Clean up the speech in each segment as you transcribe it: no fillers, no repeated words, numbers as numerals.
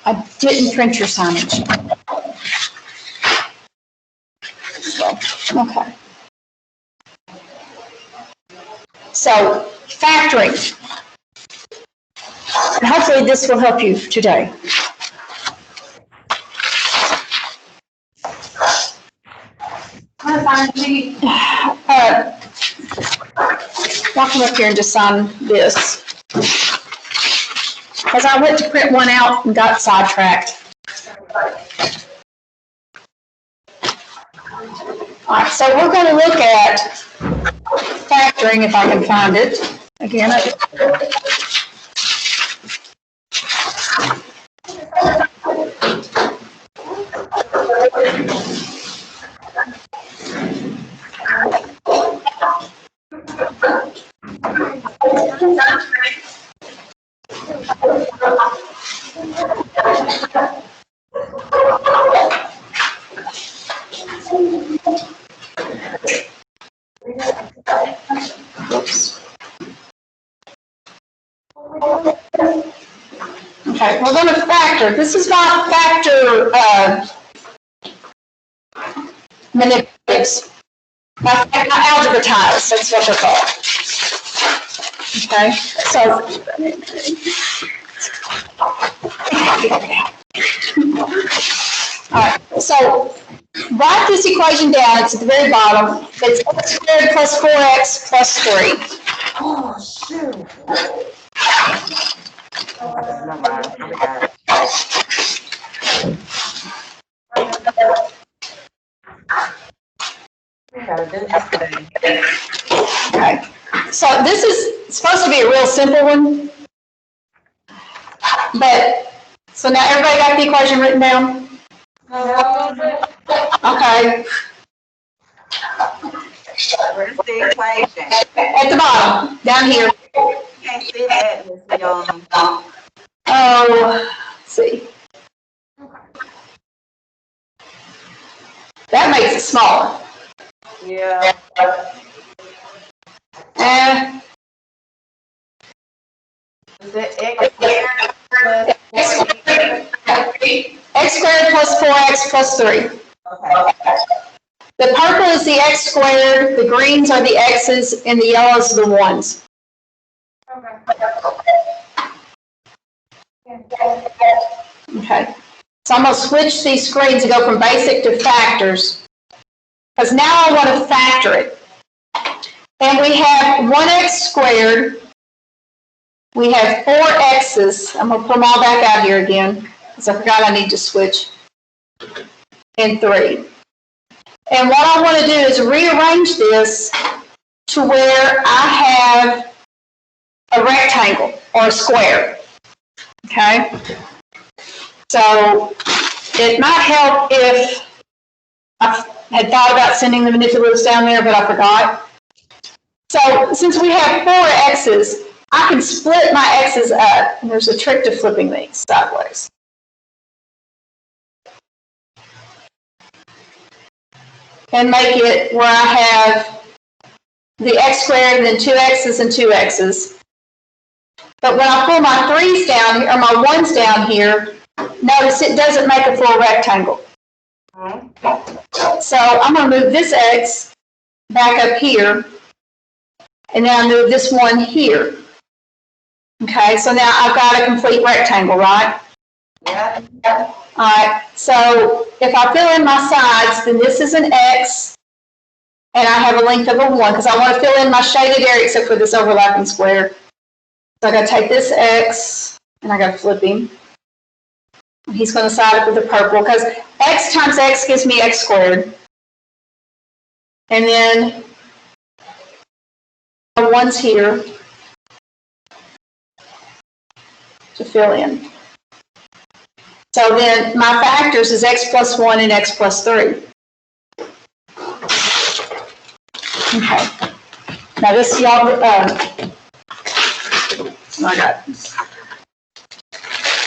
I didn't print your signage. Okay. So, factoring. And hopefully this will help you today. I'll come up here and just sign this. Because I went to print one out and got sidetracked. All right, so we're going to look at factoring, if I can find it. Again, okay, we're going to factor. This is not factor manipulatives. Not algebraize, that's what they're called. Okay, so all right, so write this equation down. It's at the very bottom. It's x squared plus 4x plus 3. Oh, shoot. Okay, so this is supposed to be a real simple one, but, so now everybody got the equation written down? Okay. Where's the equation? At the bottom, down here. Can't see that, Miss Young. Oh, let's see. That makes it smaller. Yeah. Is it x squared X squared plus 4x plus 3. Okay. The purple is the x squared, the greens are the x's, and the yellows are the 1s. Okay. So I'm going to switch these screens and go from basic to factors, because now I want to factor it. And we have 1x squared. We have 4 x's. I'm going to put them all back out here again, because I forgot I need to switch. And 3. And what I want to do is rearrange this to where I have a rectangle or a square. Okay? So it might help if I had thought about sending the manipulatives down there, but I forgot. So since we have 4 x's, I can split my x's up. And there's a trick to flipping these sideways. And make it where I have the x squared and then 2 x's and 2 x's. But when I pull my 3's down here, or my 1's down here, notice it doesn't make a full rectangle. So I'm going to move this x back up here, and then I move this one here. Okay, so now I've got a complete rectangle, right? Yeah. All right, so if I fill in my sides, then this is an x, and I have a length of a 1, because I want to fill in my shaded area except for this overlapping square. So I got to take this x, and I got to flip him. He's going to side up with the purple, because x times x gives me x squared. And then the 1's here to fill in. So then my factors is x plus 1 and x plus 3. Okay. Now this, y'all, I got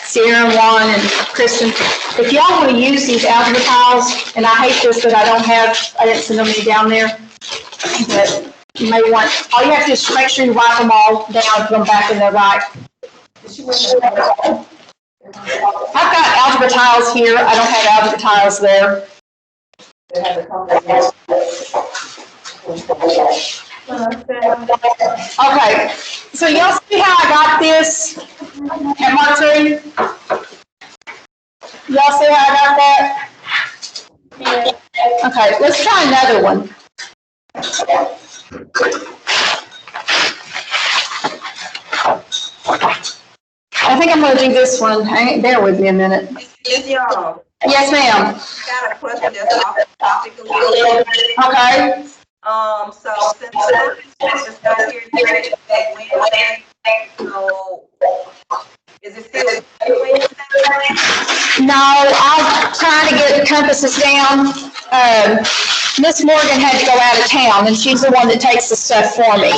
Sierra and Juan and Kristen. If y'all want to use these algebra tiles, and I hate this, but I didn't send them down there, but you may want, all you have to do is make sure you wipe them all down, put them back in their right. I've got algebra tiles here. I don't have algebra tiles there. Okay, so y'all see how I got this at Mark 3? Y'all see how I got that? Yeah. Okay, let's try another one. I think I'm going to do this one. Bear with me a minute. Yes, y'all. Yes, ma'am. Got a question that's off the topic a little bit. Okay. So since the focus is not here today, Wednesday, so is it still Wednesday? No, I'm trying to get compasses down. Miss Morgan had to go out of town, and she's the one that takes the stuff for me.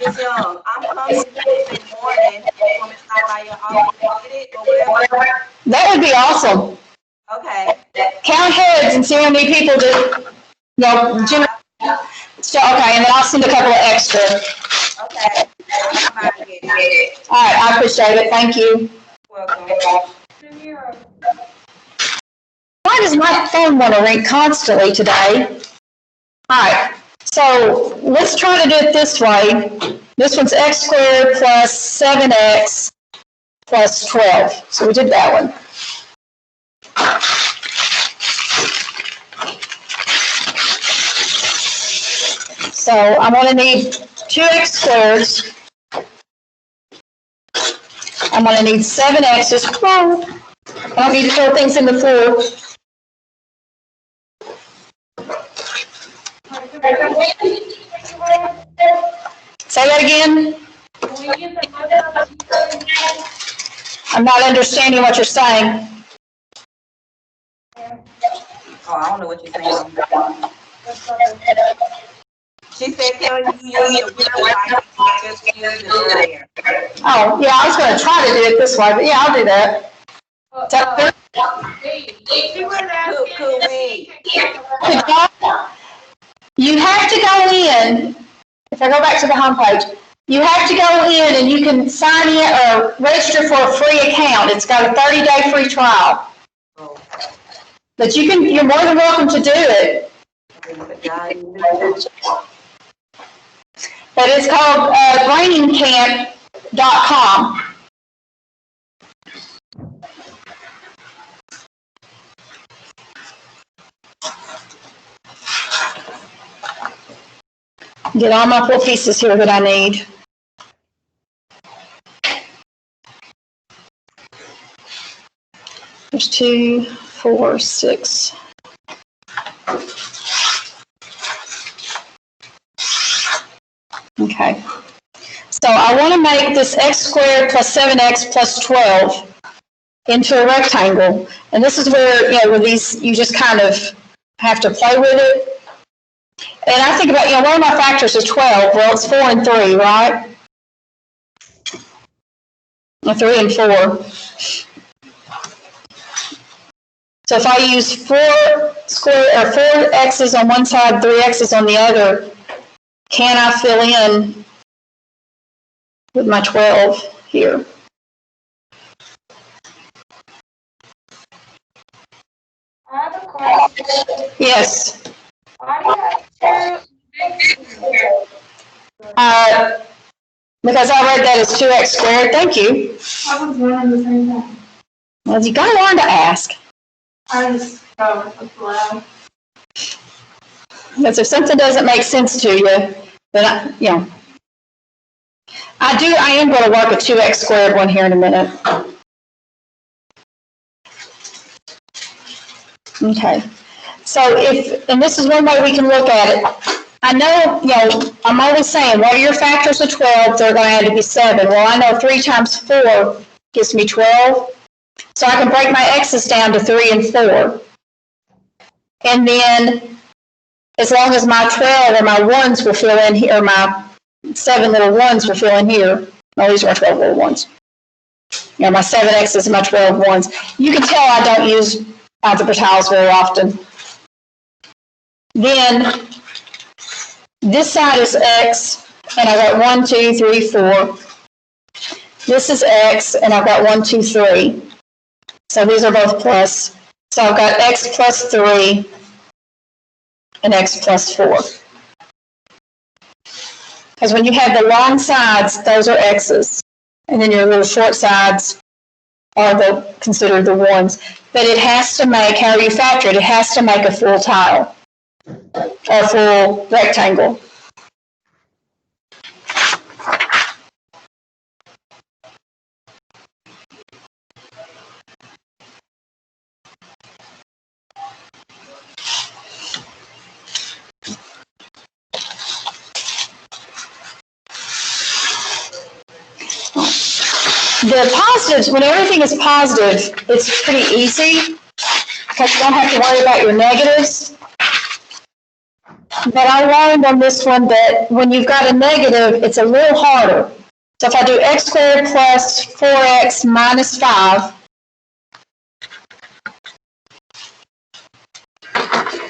Miss Young, I'm coming Wednesday morning. Want me to stop by your office and get it or whatever? That would be awesome. Okay. Count heads and see how many people do. No, so, okay, and then I'll send a couple of extra. Okay. I'll come out and get it. All right, I appreciate it. Thank you. Welcome. Why does my phone want to ring constantly today? All right, so let's try to do it this way. This one's x squared plus 7x plus 12. So we did that one. So I'm going to need 2x squareds. I'm going to need 7x's. Whoa. I don't need to throw things in the floor. Say that again. I'm not understanding what you're saying. Oh, I don't know what you're saying. She said, tell you use your website, just use it earlier. Oh, yeah, I was going to try to do it this way, but yeah, I'll do that. Could we? You have to go in, if I go back to the homepage, you have to go in and you can sign in or register for a free account. It's got a 30-day free trial. But you're more than welcome to do it. But it's called brainingcamp.com. Get all my little pieces here that I need. There's 2, 4, 6. Okay. So I want to make this x squared plus 7x plus 12 into a rectangle. And this is where, with these, you just kind of have to play with it. And I think about, one of my factors is 12. Well, it's 4 and 3, right? 3 and 4. So if I use 4 x's on one side, 3 x's on the other, can I fill in with my 12 here? I have a question. Yes. Why do you have 2x squared? Because I read that as 2x squared. Thank you. I was wondering the same thing. Well, you got to learn to ask. I just go with the flow. Because if something doesn't make sense to you, then I am going to work a 2x squared one here in a minute. Okay. So and this is one way we can look at it. I know, I'm always saying, what are your factors of 12? They're going to have to be 7. Well, I know 3 times 4 gives me 12. So I can break my x's down to 3 and 4. And then, as long as my 12 or my 1s will fill in here, or my 7 little 1s will fill in here. No, these are my 12 little 1s. My 7 x's and my 12 1s. You can tell I don't use algebra tiles very often. Then, this side is x, and I've got 1, 2, 3, 4. This is x, and I've got 1, 2, 3. So these are both plus. So I've got x plus 3 and x plus 4. Because when you have the long sides, those are x's. And then your little short sides are considered the ones. But it has to make, how you factor it, it has to make a full tile or a full rectangle. The positives, when everything is positive, it's pretty easy because you don't have to worry about your negatives. But I learned on this one that when you've got a negative, it's a little harder. So if I do x squared plus 4x minus 5,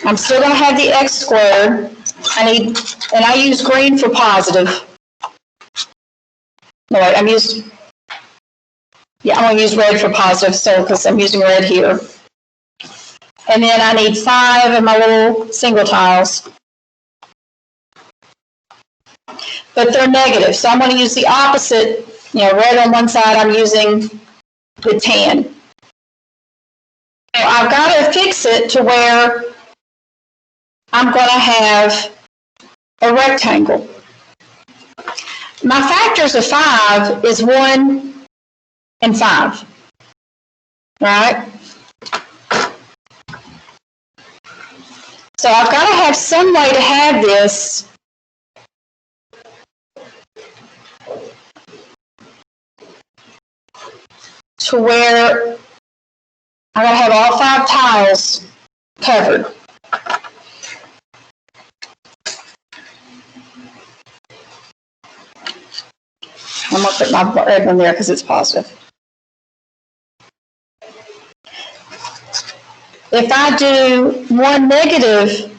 I'm still going to have the x squared. And I use green for positive. No, wait, I'm going to use red for positive, so because I'm using red here. And then I need 5 in my little single tiles. But they're negative, so I'm going to use the opposite. Red on one side, I'm using the tan. So I've got to fix it to where I'm going to have a rectangle. My factors of 5 is 1 and 5, right? So I've got to have some way to have this to where I gotta have all 5 tiles covered. I'm gonna put my red one there because it's positive. If I do 1 negative,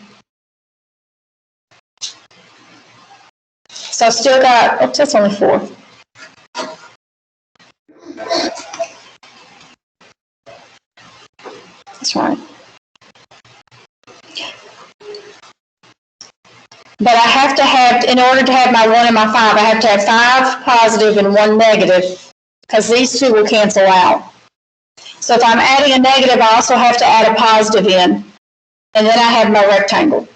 so I've still got, oops, that's only 4. That's right. But I have to have, in order to have my 1 and my 5, I have to have 5 positive and 1 negative, because these two will cancel out. So if I'm adding a negative, I also have to add a positive in, and then I have my rectangle.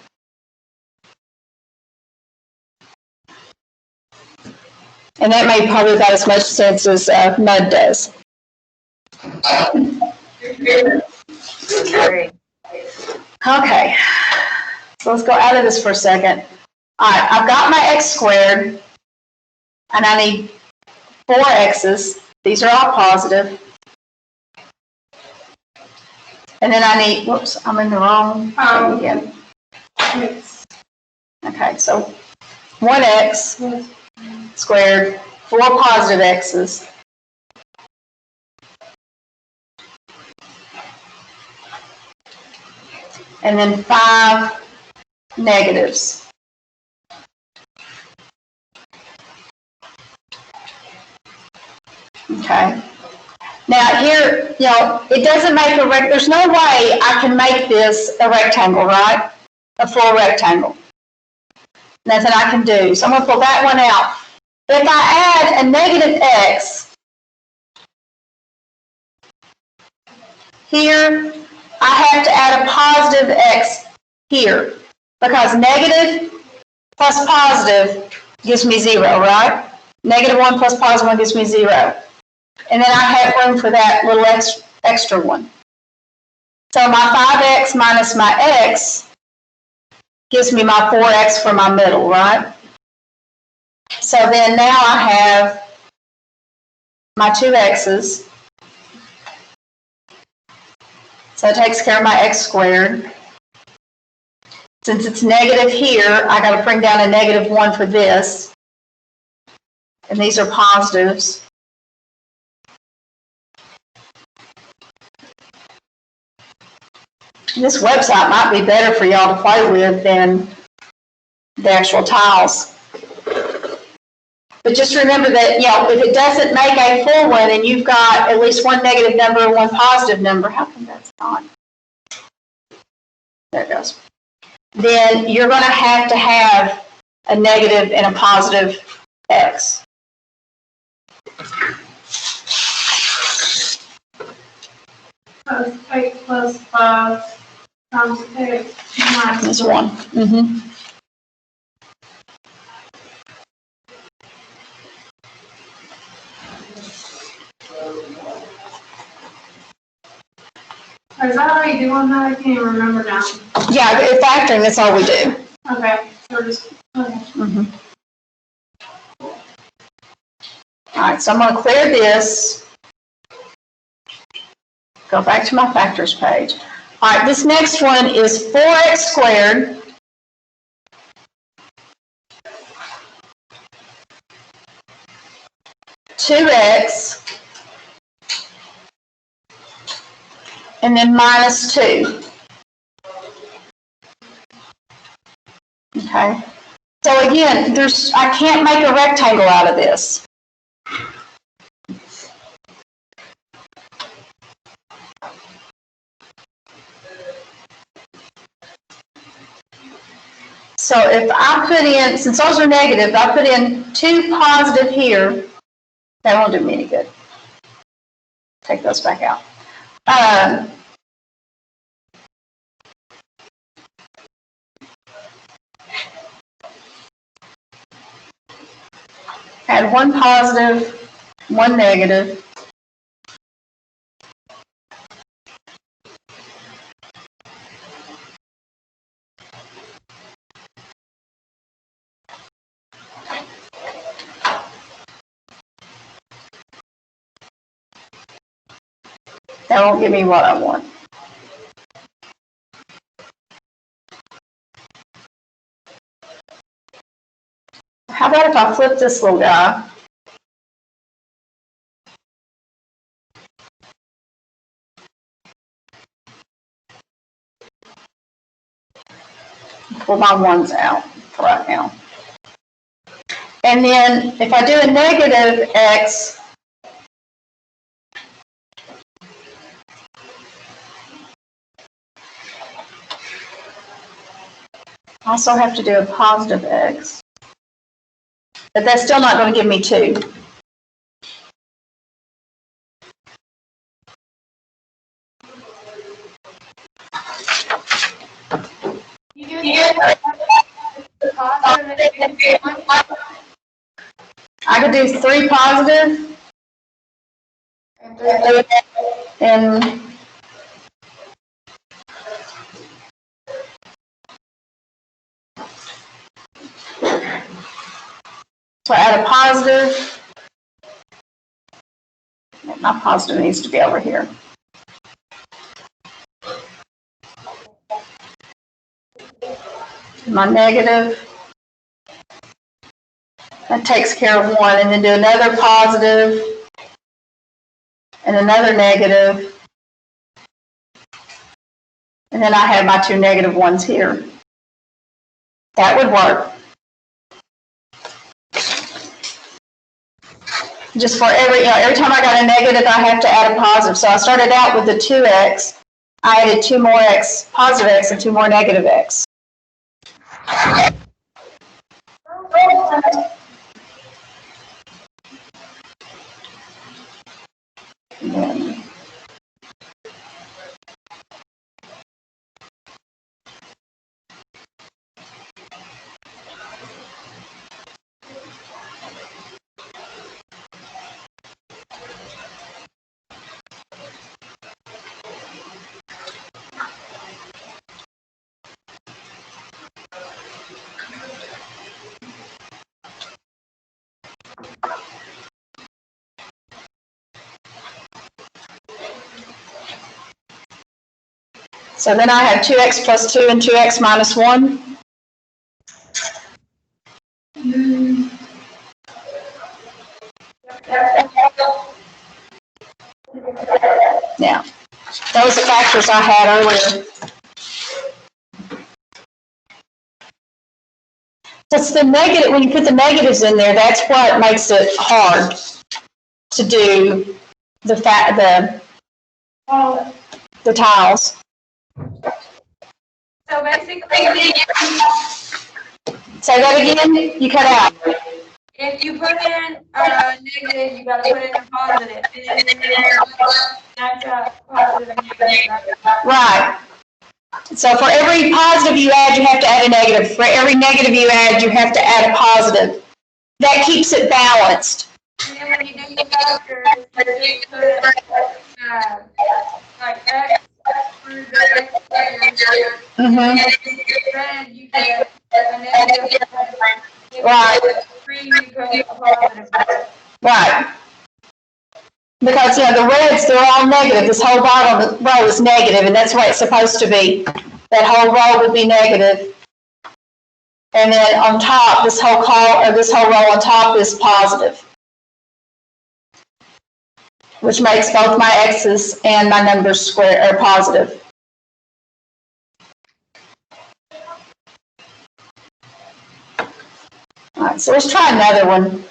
And that made probably about as much sense as mud does. Okay, so let's go out of this for a second. All right, I've got my x squared, and I need 4 x's. These are all positive. And then I need, whoops, I'm in the wrong thing again. Okay, so 1x squared, 4 positive x's. And then 5 negatives. Okay. Now here, it doesn't make there's no way I can make this a rectangle, right? A full rectangle. Nothing I can do. So I'm going to pull that one out. If I add a negative x here, I have to add a positive x here, because negative plus positive gives me 0, right? Negative 1 plus positive 1 gives me 0. And then I have room for that little extra one. So my 5x minus my x gives me my 4x for my middle, right? So then now I have my 2 x's. So it takes care of my x squared. Since it's negative here, I got to bring down a negative 1 for this. And these are positives. This website might be better for y'all to play with than the actual tiles. But But just remember that, if it doesn't make a full one and you've got at least one negative number and one positive number, how come that's not? There it goes. Then you're going to have a negative and a positive x. Plus 8 plus 5 times x minus This one. Mm-hmm. Is that how you doing that? I can't even remember now. Yeah, factoring, that's all we do. Okay, so just, okay. Mm-hmm. All right, so I'm going to clear this. Go back to my factors page. All right, this next one is 4x squared (2x) and then minus 2. Okay. So again, I can't make a rectangle out of this. So if I put in, since those are negative, I put in 2 positive here, that won't do me any good. Take those back out. Add 1 positive, 1 negative. That won't give me what I want. How about if I flip this little guy? Pull my 1s out for right now. And then if I do a negative x, I also have to do a positive x. But that's still not going to give me 2. I could do 3 positive and so add a positive. My positive needs to be over here. My negative. That takes care of 1, and then do another positive and another negative. And then I have my 2 negative ones here. That would work. Just for every time I got a negative, I have to add a positive. So I started out with the 2x. I added 2 more x, positive x, and 2 more negative x. And then so then I have 2x plus 2 and 2x minus 1. Now, those are factors I had earlier. So Because the negative, when you put the negatives in there, that's what makes it hard to do the tiles. So basically, Say that again, you cut out. if you put in a negative, you gotta put in a positive, and then match up positive and negative, right? Right. So for every positive you add, you have to add a negative. For every negative you add, you have to add a positive. That keeps it balanced. And then when you do the factors, you just put, like X for the X squared, Mm-hmm. and instead you get a negative sign. If Right. it's green, you put a positive sign. Right. Because, the reds, they're all negative. This whole bottom row is negative, and that's the way it's supposed to be. That whole row would be negative. And then on top, this whole row on top is positive, which makes both my X's and my numbers square or positive. All right, so let's try another one.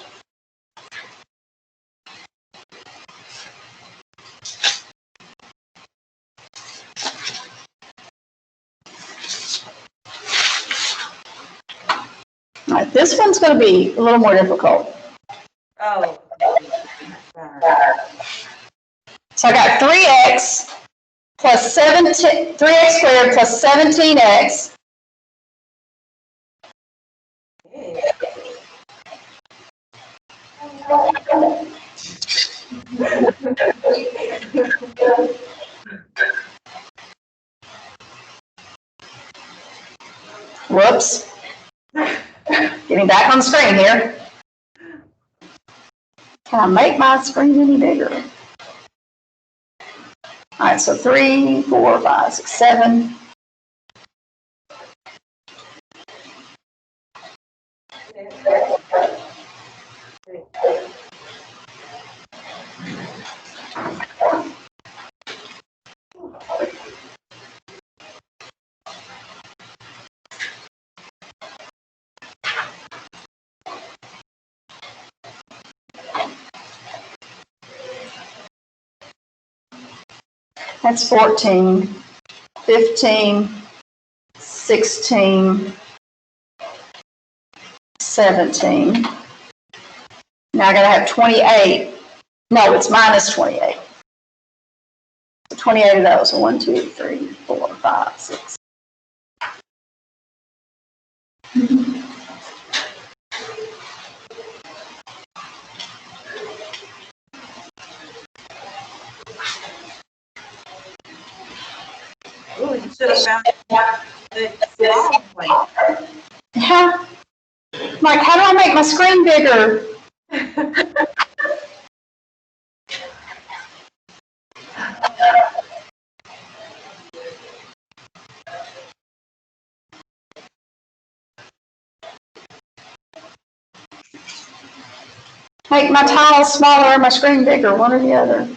All right, this one's going to be a little more difficult. Oh. So I got 3x plus 3x squared plus 17x. Whoops. Getting back on the screen here. Can I make my screen any bigger? All right, so 3, 4, 5, 6, 7. That's 14, 15, 16, 17. Now I gotta have 28. No, it's minus 28. So 28 of those. So 1, 2, 3, 4, 5, 6. Ooh, you should have found the small point. Yeah. Like, how do I make my screen bigger? Make my tiles smaller or my screen bigger, one or the other.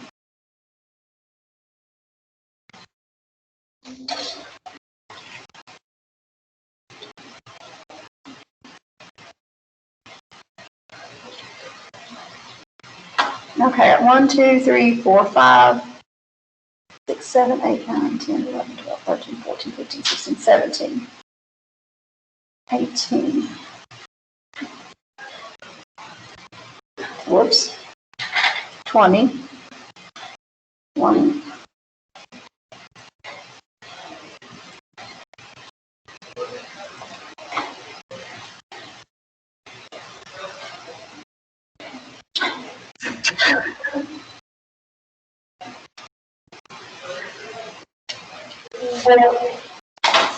Okay, 1, 2, 3, 4, 5, 6, 7, 8, 9, 10, 11, 12, 13, 14, 15, 16, 17, 18. Whoops. 20. 1.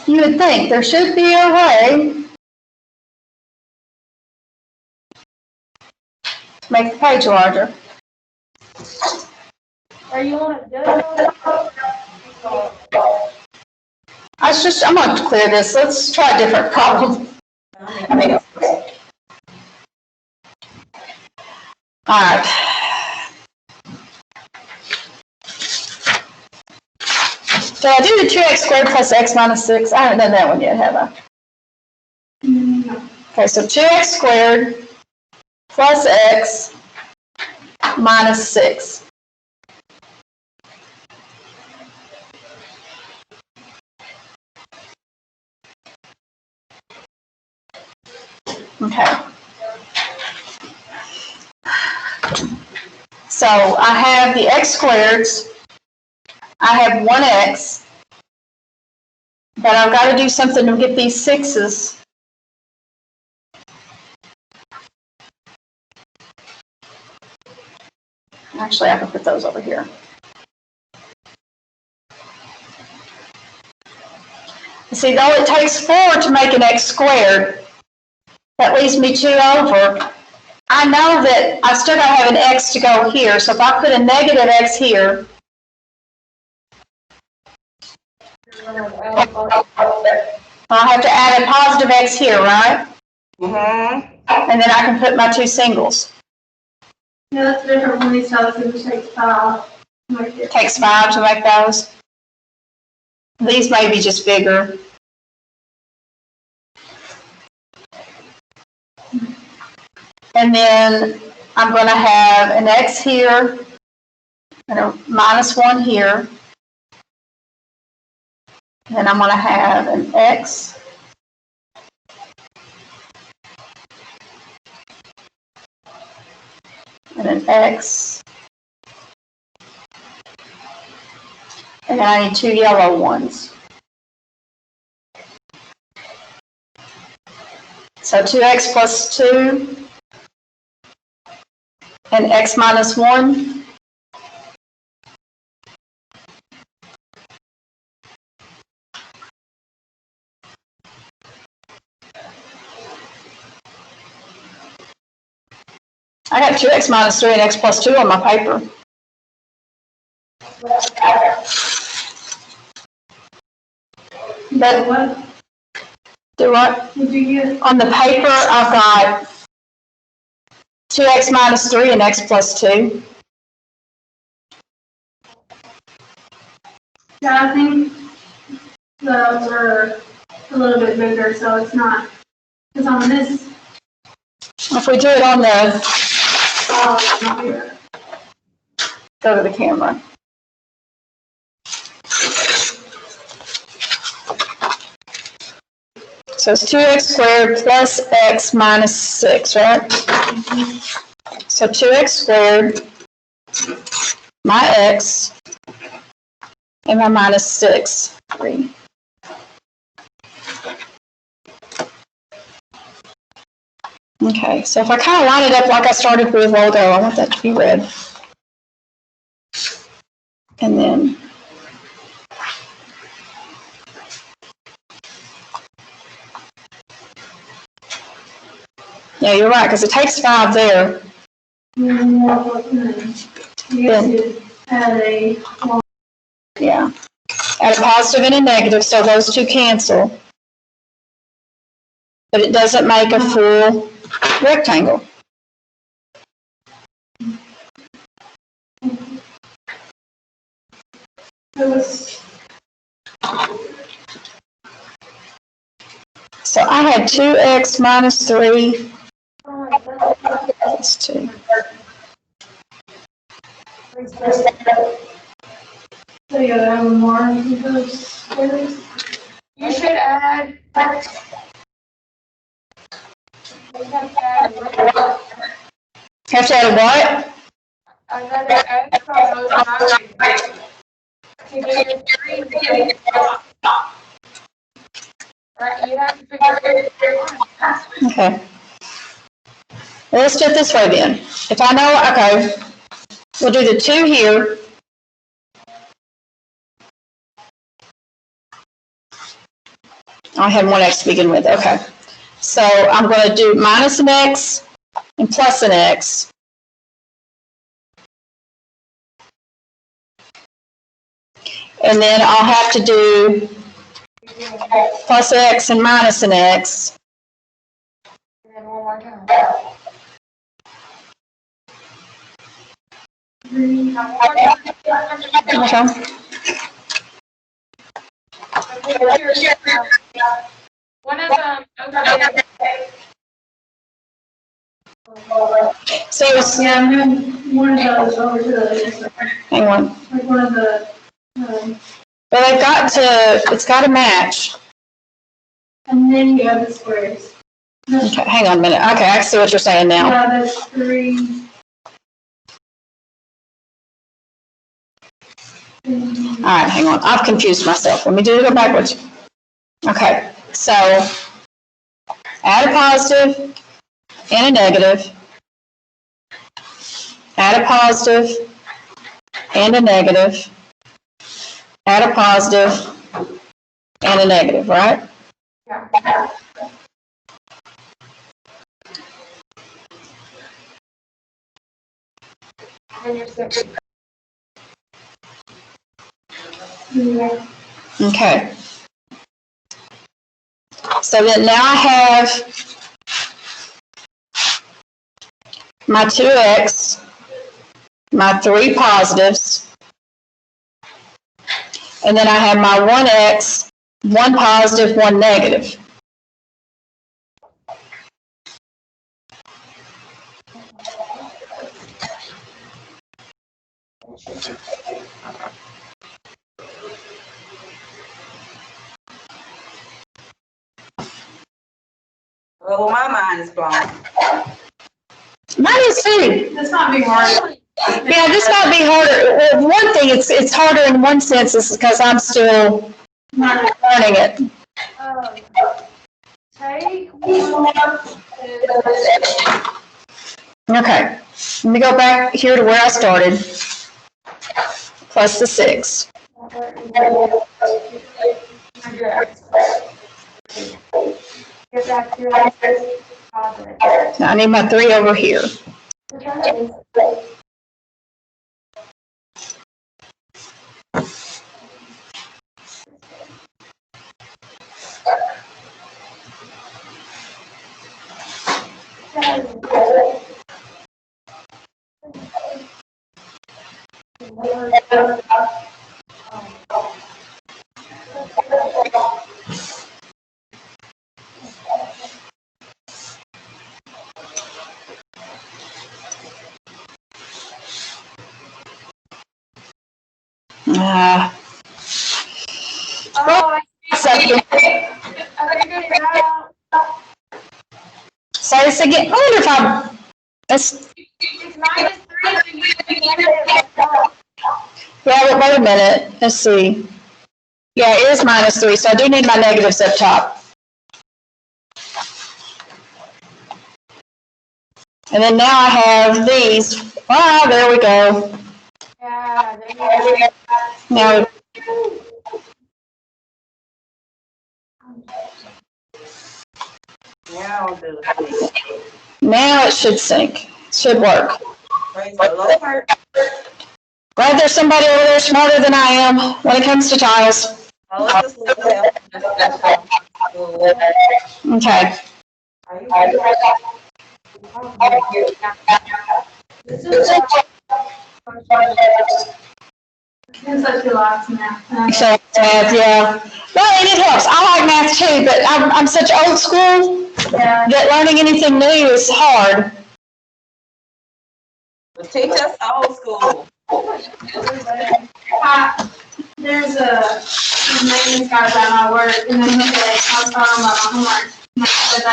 You would think there should be a way to make the page larger. Are you on a demo? I'm going to clear this. Let's try a different problem. All right. Did I do the 2x squared plus x minus 6? I haven't done that one yet, have I? Okay, so 2x squared plus x minus 6. Okay. So I have the x squareds. I have 1x. But I've got to do something to get these 6's. Actually, I can put those over here. See, though it takes 4 to make an x squared, that leaves me 2 over. I know that I've still got to have an x to go here, so if I put a negative x here, I'll have to add a positive x here, right? Mm-hmm. And then I can put my 2 singles. Yeah, that's different when these cells take 5. It takes 5 to make those. These may be just bigger. And then I'm going to have an x here and a -1 here. And then I'm going to have an x and an x. And then I need 2 yellow ones. So 2x plus 2 and x minus 1. I got 2x minus 3 and x plus 2 on my paper. But What do what? did you get? On the paper, I've got 2x minus 3 and x plus 2. Yeah, I think those are a little bit bigger, so it's not, because on this, If we do it on the, not here. go to the camera. So it's 2x squared plus x minus 6, right? So 2x squared, my x, and my minus 6. 3. Okay, so if I kind of line it up like I started with a while ago, I want that to be red. And then yeah, you're right, because it takes 5 there. You guys should add a, Yeah. Add a positive and a negative, so those 2 cancel. But it doesn't make a full rectangle. So I had 2x minus 3 plus 2. so you gotta have more of those squares. You should add. You have to add Have to add a what? another X on those lines. To get your 3. Right, you have to figure it out. Okay. Well, let's do it this way then. If I know, okay, we'll do the 2 here. I had 1x to begin with, okay. So I'm going to do minus an x and plus an x. And then I'll have to do plus x and minus an x. And then one more time. Okay. One of them, okay, So it's, Yeah, and then one of those over to the other side, hang on. like one of the, Well, it's got to match. and then you have the squares. Okay, hang on a minute. Okay, I see what you're saying now. Yeah, that's 3. All right, hang on. I've confused myself. Let me do it backwards. Okay, so add a positive and a negative. Add a positive and a negative. Add a positive and a negative, right? Yeah. And you're 6. Yeah. Okay. So then now I have my 2x, my 3 positives, and then I have my 1x, 1 positive, 1 negative. Well, my mind is blown. Mine is too. That's not being hard. Yeah, this might be harder. Well, one thing, it's harder in one sense is because I'm still learning it. Take 1 Okay, let me go back here to where I started. Plus the 6. Get back to your positive. Now I need my 3 over here. Oh, I Something. figured it out. Say this again. I wonder if I'm. That's, It's -3, so you can negative. yeah, but wait a minute. Let's see. Yeah, it is -3, so I do need my negatives up top. And then now I have these. Ah, there we go. Yeah, there you go. Now, Now do it. now it should sync. It should work. Praise the Lord. Glad there's somebody over there smarter than I am when it comes to tiles. Oh, let's just leave it out. Okay. Are you This is It's such a lot to math. So math, yeah. Well, and it helps. I like math too, but I'm such old school Yeah. that learning anything new is hard. teach us old school? There's these maintenance guys at my work, and then I was talking about my homework, and I said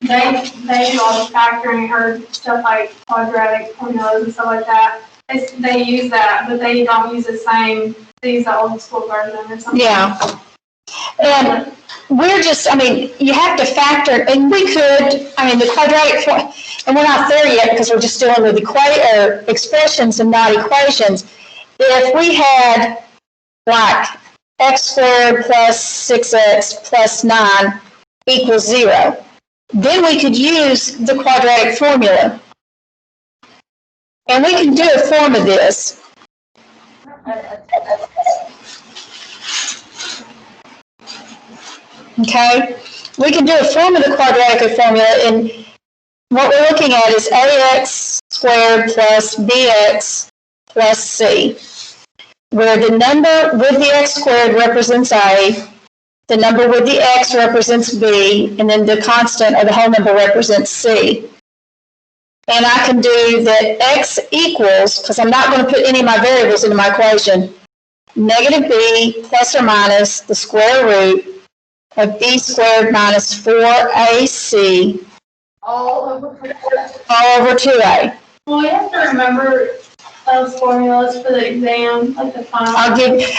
that they do all the factoring or stuff like quadratic formulas and stuff like that. They use that, but they don't use the same, they use the old school version or something. Yeah. And we're just, I mean, you have to factor, and we could, I mean, the quadratic form, and we're not there yet because we're just dealing with expressions and not equations. If we had like x squared plus 6x plus 9 equals 0, then we could use the quadratic formula. And we can do a form of this. Okay? We can do a form of the quadratic formula, and what we're looking at is ax squared plus bx plus c, where the number with the x squared represents a, the number with the x represents b, and then the constant or the whole number represents c. And I can do that x equals, because I'm not going to put any of my variables into my equation, negative b plus or minus the square root of b squared minus 4ac All over. all over 2a. Well, you have to remember those formulas for the exam, like the final. I'll give,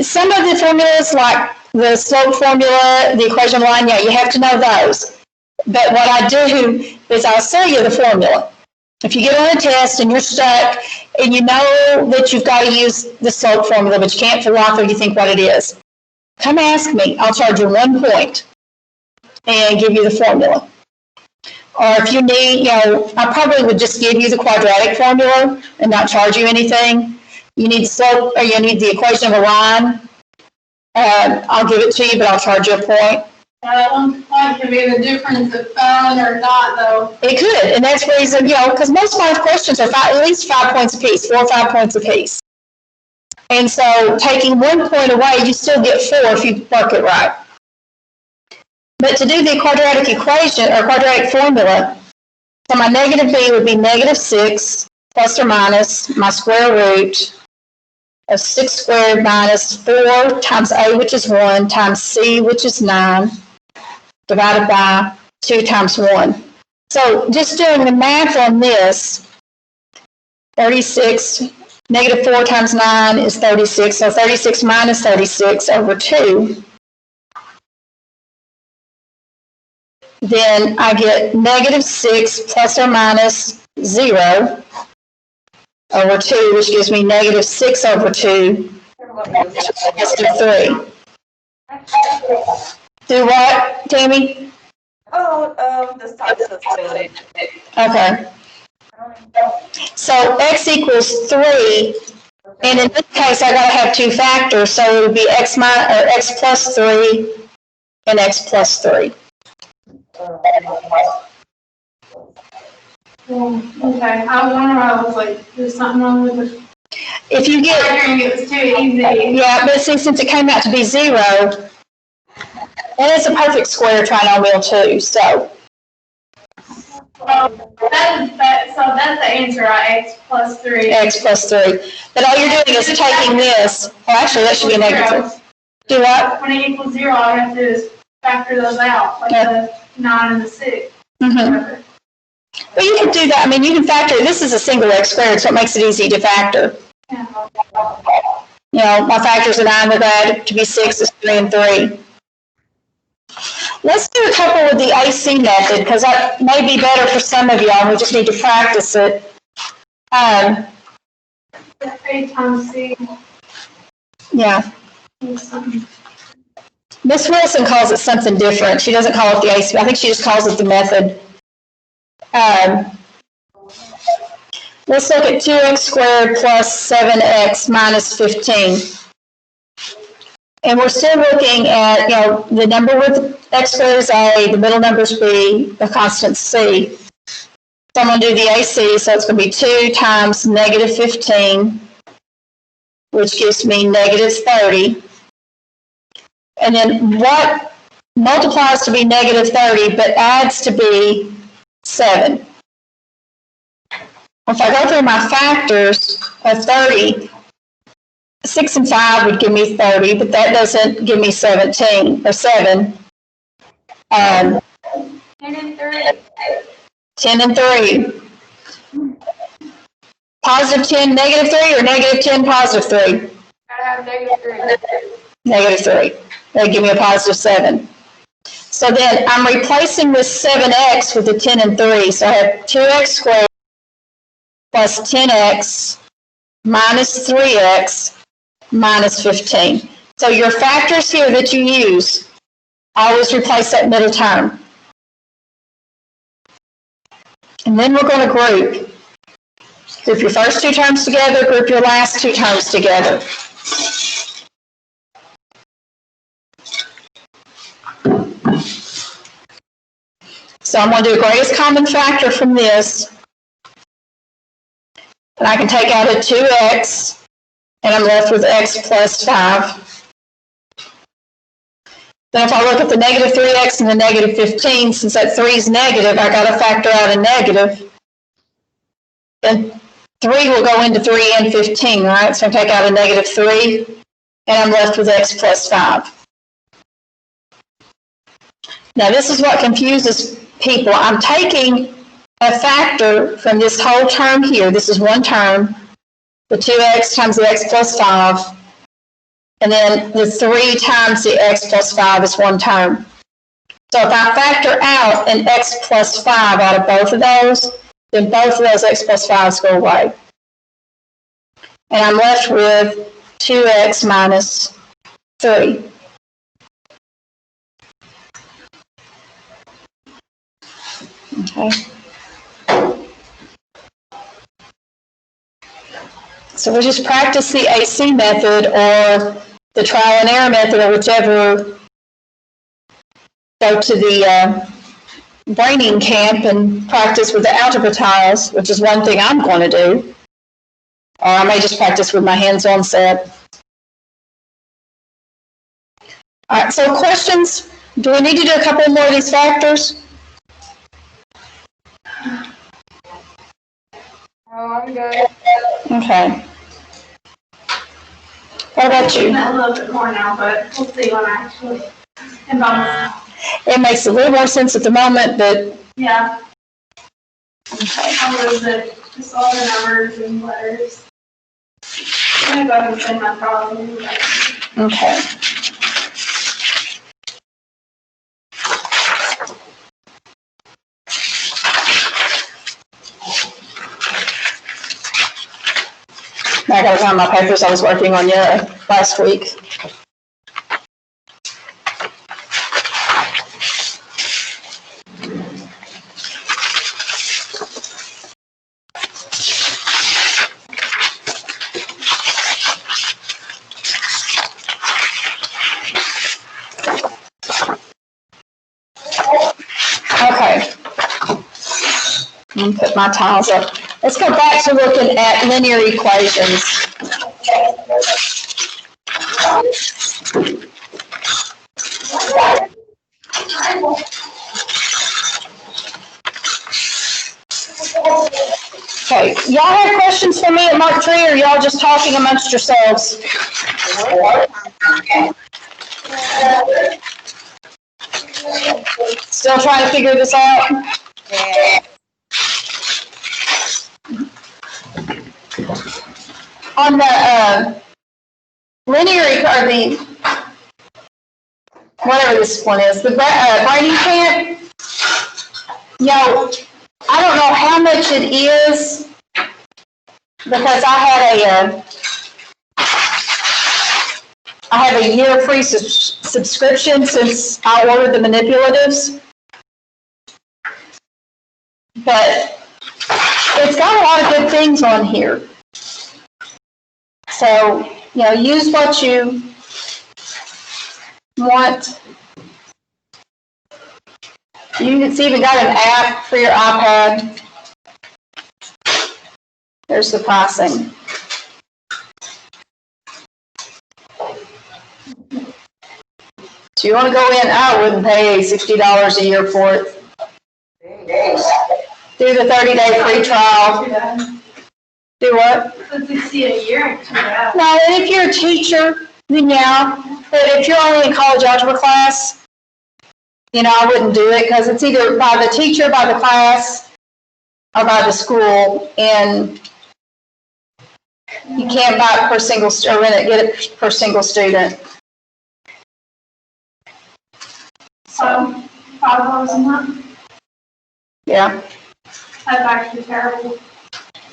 some of the formulas, like the slope formula, the equation line, yeah, you have to know those. But what I do is I'll tell you the formula. If you get on a test and you're stuck and you know that you've got to use the slope formula, but you can't for life or you think what it is, come ask me. I'll charge you 1 point and give you the formula. Or if you need, I probably would just give you the quadratic formula and not charge you anything. You need the slope, or you need the equation of a line. I'll give it to you, but I'll charge you a point. That 1 point could be the difference of fun or not, though. It could, and that's the reason, because most math questions are at least 5 points apiece, 4 or 5 points apiece. And so taking 1 point away, you still get 4 if you work it right. But to do the quadratic equation or quadratic formula, so my negative b would be negative 6 plus or minus my square root of 6 squared minus 4 times a, which is 1, times c, which is 9, divided by 2 times 1. So just doing the math on this, 36, negative 4 times 9 is 36, so 36 minus 36 over 2. Then I get negative 6 plus or minus 0 over 2, which gives me negative 6 over 2, positive 3. Do what, Tammy? The substitute. Okay. So x equals 3, and in this case, I gotta have 2 factors, so it would be x plus 3 and x plus 3. Okay, I wonder, I was like, there's something wrong with the If you get, figuring it was too easy. yeah, but see, since it came out to be 0, and it's a perfect square trinomial too, so. Well, so that's the answer, right? X plus 3. X plus 3. But all you're doing is taking this, well, actually, that should be a negative 3. Do what? When it equals 0, all I have to do is factor those out, like the 9 and the 6. Mm-hmm. Well, you can do that. I mean, you can factor, this is a single x squared, so it makes it easy to factor. Yeah. My factors are 9, they're glad to be 6, is 3 and 3. Let's do a couple with the AC method, because that may be better for some of y'all, and we just need to practice it. 8 times C. Yeah. Miss Wilson calls it something different. She doesn't call it the AC, I think she just calls it the method. Let's look at 2x squared plus 7x minus 15. And we're still looking at, the number with x squared is a, the middle number is b, the constant c. So I'm going to do the AC, so it's going to be 2 times negative 15, which gives me negative 30. And then what multiplies to be negative 30, but adds to be 7. If I go through my factors of 30, 6 and 5 would give me 30, but that doesn't give me 17, or 7. 10 and 3. 10 and 3. Positive 10, negative 3, or negative 10, positive 3? Gotta have negative 3. Negative 3. That'd give me a positive 7. So then I'm replacing this 7x with the 10 and 3. So I have 2x squared plus 10x minus 3x minus 15. So your factors here that you use, always replace that middle term. And then we're going to group. Group your first 2 terms together, group your last 2 terms together. So I'm going to do a greatest common factor from this. And I can take out a 2x, and I'm left with x plus 5. Then if I look at the negative 3x and the negative 15, since that 3 is negative, I got to factor out a negative. then 3 will go into 3 and 15, right? So I take out a negative 3, and I'm left with x plus 5. Now, this is what confuses people. I'm taking a factor from this whole term here. This is one term, the 2x times the x plus 5, and then the 3 times the x plus 5 is one term. So if I factor out an x plus 5 out of both of those, then both of those x plus 5s go away. And I'm left with 2x minus 3. Okay. So we'll just practice the AC method or the trial and error method, or whichever. Go to the braining camp and practice with the algebra tiles, which is one thing I'm going to do. Or I may just practice with my hands-on set. All right, so questions? Do we need to do a couple more of these factors? Oh, I'm good. Okay. What about you? A little bit more now, but we'll see when I actually involve myself. It makes a little more sense at the moment, but Yeah, okay. I'll lose it, just all the numbers and letters. I'm gonna go ahead and send my problem. Okay. Now I gotta find my papers I was working on last week. Okay. I'm gonna put my tiles up. Let's go back to looking at linear equations. Okay, y'all have questions for me at Mark 3, or y'all just talking amongst yourselves? Still trying to figure this out? Yeah. On the linear, or the, whatever this one is, the braining camp, I don't know how much it is, because I have a year free subscription since I ordered the manipulatives. But it's got a lot of good things on here. So, use what you want. It's even got an app for your iPad. There's the pricing. So you want to go in, I wouldn't pay $60 a year for it. Do the 30-day free trial. Do what? Let's see a year and 2 hours. No, and if you're a teacher, then yeah. But if you're only in college algebra class, I wouldn't do it, because it's either by the teacher, by the class, or by the school, and you can't buy it per single, or get it per single student. So, $5 a month, Yeah. that's actually terrible.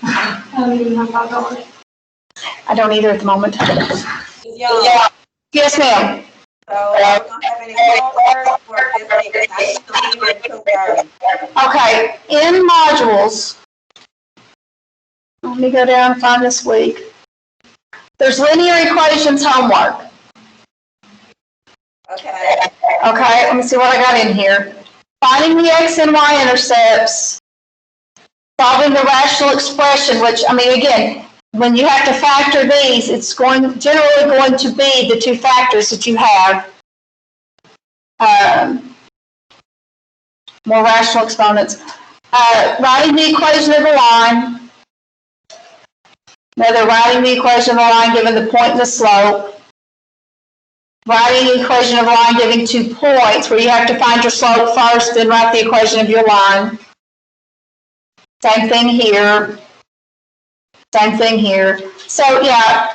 I don't even have $5. I don't either at the moment. Yeah. Yes, ma'am. So I don't have any homework for this week. I need to leave at 2:30. Okay, in modules, let me go down and find this week. There's linear equations homework. Okay. Okay, let me see what I got in here. Finding the x and y intercepts, solving the rational expression, which, again, when you have to factor these, it's generally going to be the two factors that you have. More rational exponents. Writing the equation of the line, Now they're writing the equation of a line given the point and the slope. Writing the equation of a line giving 2 points, where you have to find your slope first, then write the equation of your line. Same thing here. Same thing here. So yeah,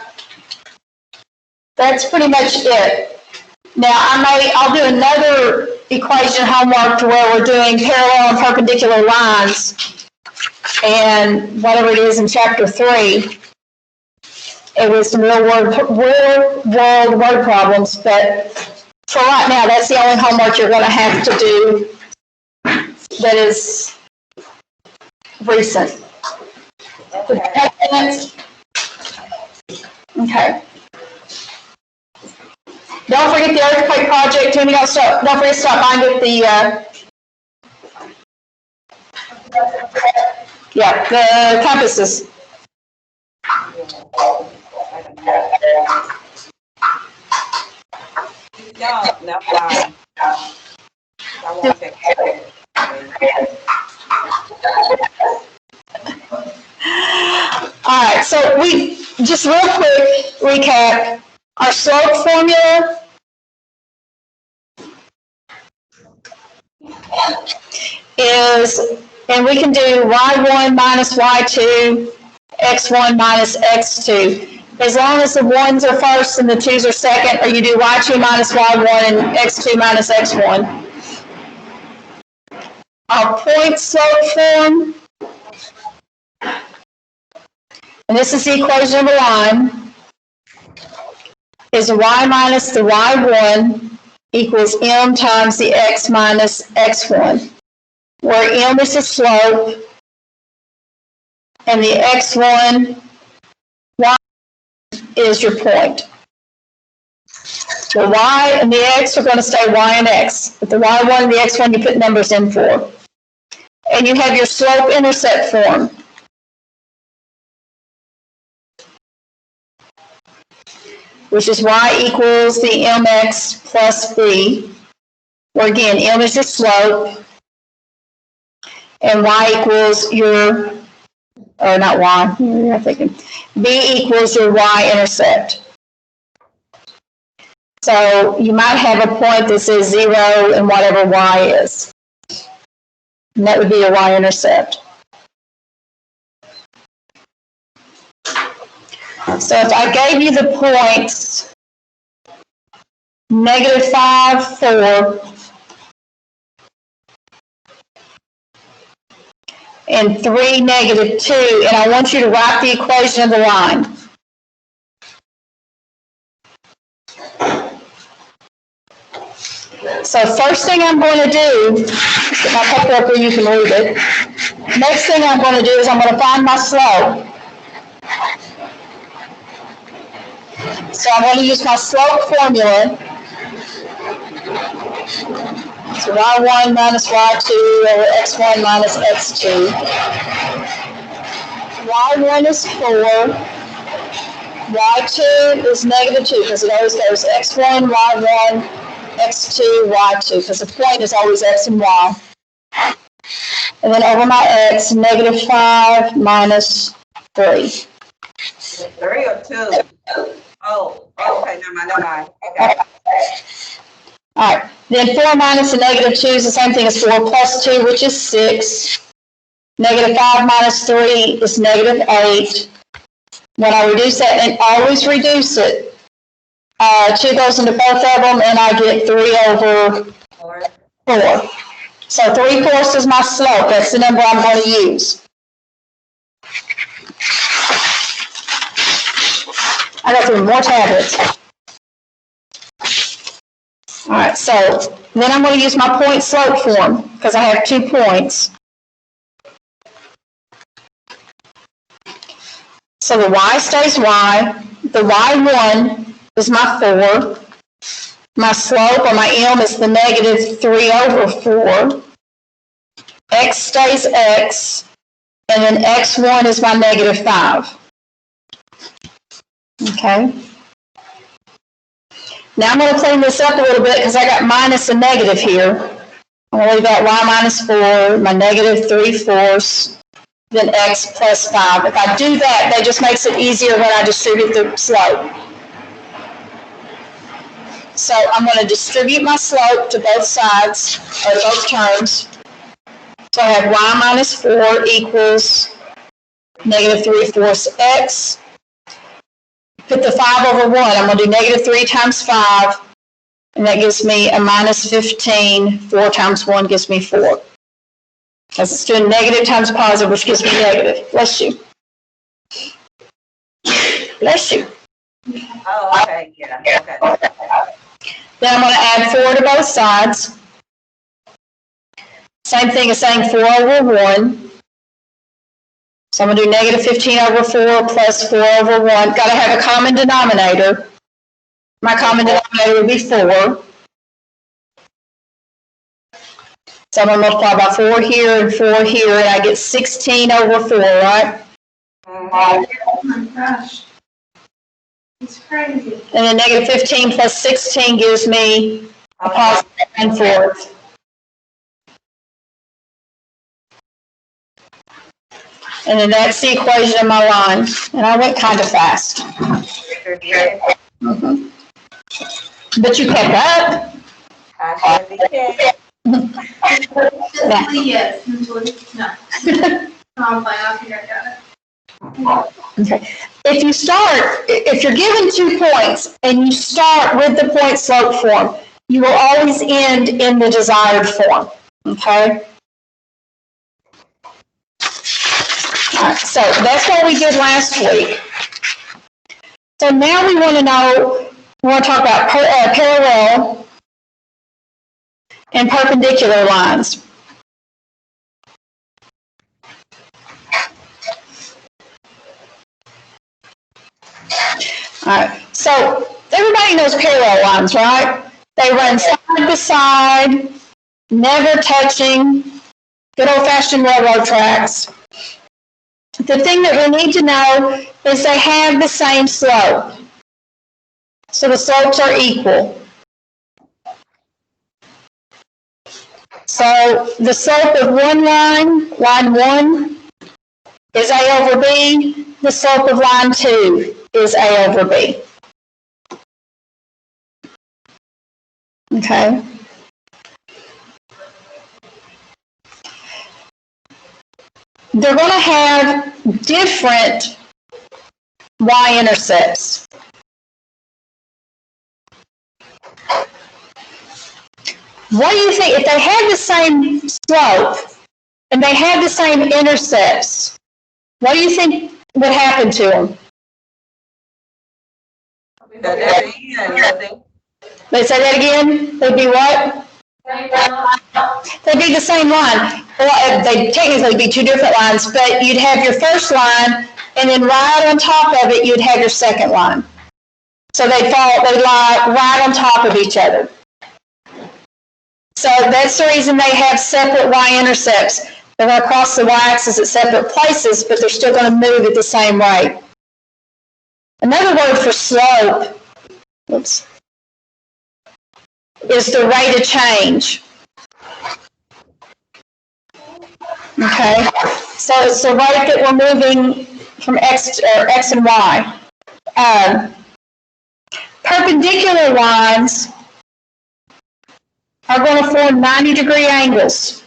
that's pretty much it. Now I'll do another equation homework to where we're doing parallel and perpendicular lines, and whatever it is in chapter 3. It was some real world word problems, but for right now, that's the only homework you're going to have to do that is recent. Okay. Don't forget the earthquake project, Timmy. Don't forget to stop by and get the compasses. All right, so we just real quick recap our slope formula is, and we can do y1 minus y2, x1 minus x2. As long as the 1s are first and the 2s are second, or you do y2 minus y1 and x2 minus x1. Our point slope form, and this is the equation of a line, is y minus the y1 equals m times the x minus x1, where m is the slope and the x1 y is your point. The y and the x are going to stay y and x, but the y1 and the x1 you put numbers in for. And you have your slope-intercept form. Which is y equals the mx plus b, where again, m is your slope, and y equals your, or not y, I'm thinking, b equals your y-intercept. So you might have a point that says 0 and whatever y is. And that would be your y-intercept. So if I gave you the points -5, 4, and 3, -2, and I want you to write the equation of the line. So first thing I'm going to do, get my paper up where you can read it. Next thing I'm going to do is I'm going to find my slope. So I'm going to use my slope formula. So y1 minus y2 over x1 minus x2. y1 is 4. y2 is -2 because it always goes x1, y1, x2, y2 because the point is always x and y. And then over my x, -5 minus 3. 3 or 2? Oh, okay, never mind. Okay. All right, then 4 minus a -2 is the same thing as 4 plus 2, which is 6. -5 minus 3 is -8. When I reduce that, and always reduce it, 2 goes into both of them, and I get 3 over 4. So 3/4 is my slope. That's the number I'm going to use. I got 3 more tablets. All right, so then I'm going to use my point slope form because I have 2 points. So the y stays y. The y1 is my 4. My slope, or my m, is the -3 over 4. X stays x. And then x1 is my -5. Okay. Now I'm going to clean this up a little bit because I got minus and negative here. I'm going to leave that y minus 4, my -3/4. than x plus 5. If I do that, that just makes it easier when I distribute the slope. So I'm going to distribute my slope to both sides, or both terms. So I have y minus 4 equals negative 3/4 x. Put the 5 over 1. I'm going to do negative 3 times 5, and that gives me a minus 15. 4 times 1 gives me 4. Because it's doing negative times positive, which gives me negative. Bless you. Bless you. Oh, okay, yeah, okay. Then I'm going to add 4 to both sides. Same thing as saying 4 over 1. So I'm going to do negative 15 over 4 plus 4 over 1. Got to have a common denominator. My common denominator would be 4. So I'm going to multiply by 4 here and 4 here, and I get 16 over 4, right? Oh my gosh. It's crazy. And then negative 15 plus 16 gives me a positive 1/4. And then that's the equation of my line. And I went kind of fast. Mm-hmm. But you kept up. I should be kidding. Physically, yes. Mentally, no. I'm fine. I'll figure it out. Okay. If you're given 2 points and you start with the point slope form, you will always end in the desired form. Okay? All right, so that's what we did last week. So now we want to talk about parallel and perpendicular lines. All right, so everybody knows parallel lines, right? They run side by side, never touching, good old-fashioned railroad tracks. The thing that we need to know is they have the same slope. So the slopes are equal. So the slope of one line 1, is A over B. The slope of line 2 is A over B. Okay. They're going to have different y-intercepts. What do you think, if they had the same slope and they had the same intercepts, what do you think would happen to them? They say that again? They'd be what? They'd be the same line. Well, they'd technically be 2 different lines, but you'd have your first line, and then right on top of it, you'd have your second line. So they'd lie right on top of each other. So that's the reason they have separate y-intercepts. They're going to cross the y-axis at separate places, but they're still going to move at the same rate. Another word for slope, is the rate of change. Okay, so it's the rate that we're moving from x and y. Perpendicular lines are going to form 90-degree angles.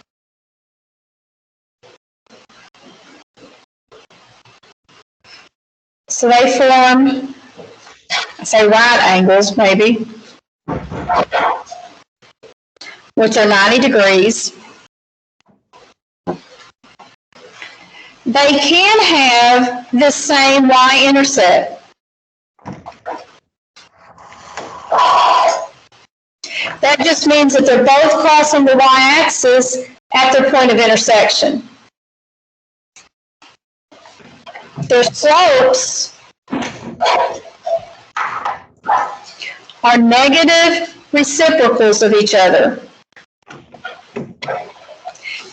So they form, I say right angles maybe, which are 90 degrees. They can have the same y-intercept. That just means that they're both crossing the y-axis at their point of intersection. Their slopes are negative reciprocals of each other.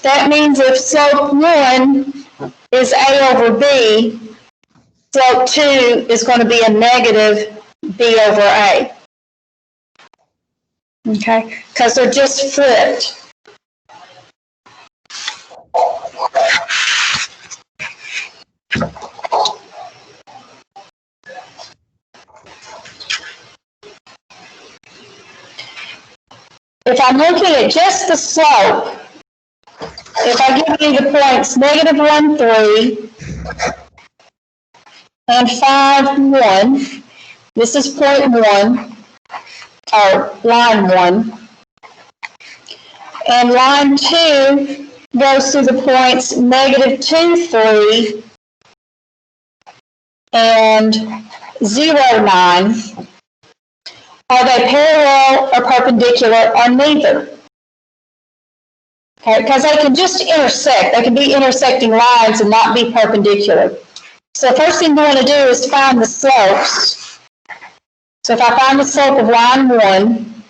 That means if slope 1 is A over B, slope 2 is going to be a negative B over A. Okay, because they're just flipped. if I'm looking at just the slope, if I give you the points -1, 3, and 5, 1, this is point 1, or line 1, and line 2 goes through the points -2, 3, and 0, 9. Are they parallel or perpendicular or neither? Okay, because they can just intersect. They can be intersecting lines and not be perpendicular. So the first thing we want to do is find the slopes. So if I find the slope of line 1,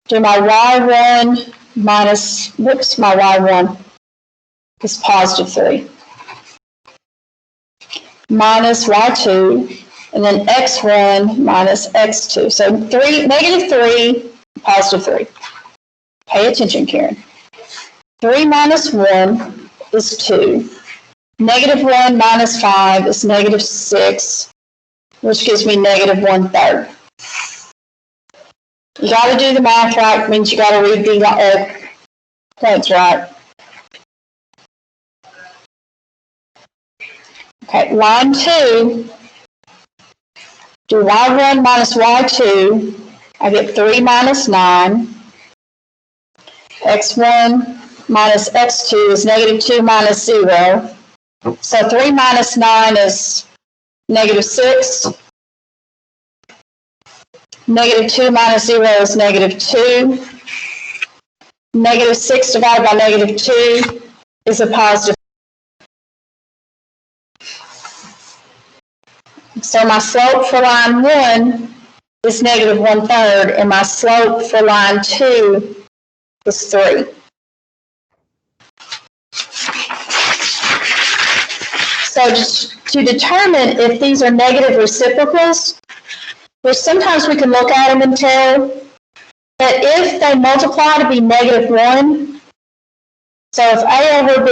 do my y1 minus, whoops, my y1 is +3, minus y2, and then x1 minus x2. So -3, +3. Pay attention, Karen. 3 minus 1 is 2. -1 minus 5 is -6, which gives me -1/3. You got to do the math right, means you got to read the points right. Okay, line 2, do y1 minus y2, I get 3 minus 9. x1 minus x2 is -2 minus 0. So 3 minus 9 is -6. -2 minus 0 is -2. -6 divided by -2 is a positive. So my slope for line 1 is -1/3, and my slope for line 2 is 3. So to determine if these are negative reciprocals, which sometimes we can look at them and tell that if they multiply to be -1, so if A over B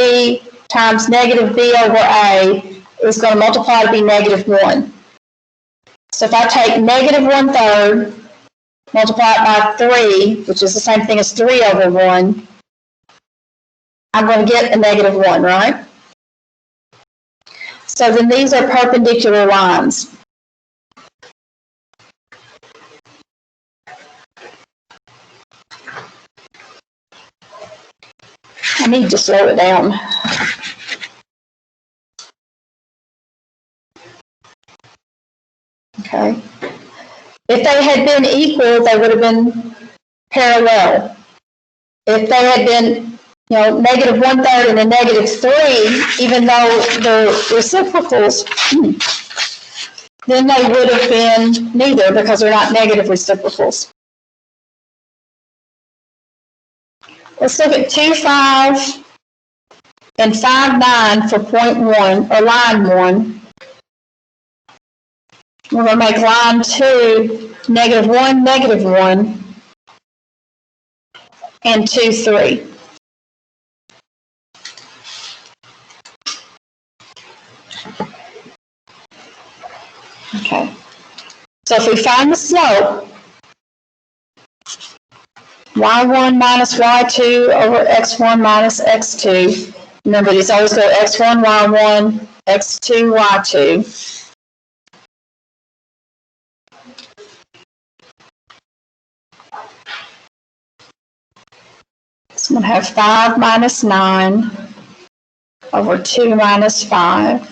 times negative B over A is going to multiply to be -1. So if I take -1/3, multiply it by 3, which is the same thing as 3 over 1, I'm going to get a -1, right? So then these are perpendicular lines. I need to slow it down. Okay. If they had been equal, they would have been parallel. If they had been, -1/3 and a -3, even though the reciprocals, then they would have been neither because they're not negative reciprocals. Let's look at 2, 5 and 5, 9 for point 1 or line 1. We're going to make line 2 -1, -1, and 2, 3. Okay. So if we find the slope, y1 minus y2 over x1 minus x2. Remember, these always go x1, y1, x2, y2. So I'm going to have 5 minus 9 over 2 minus 5.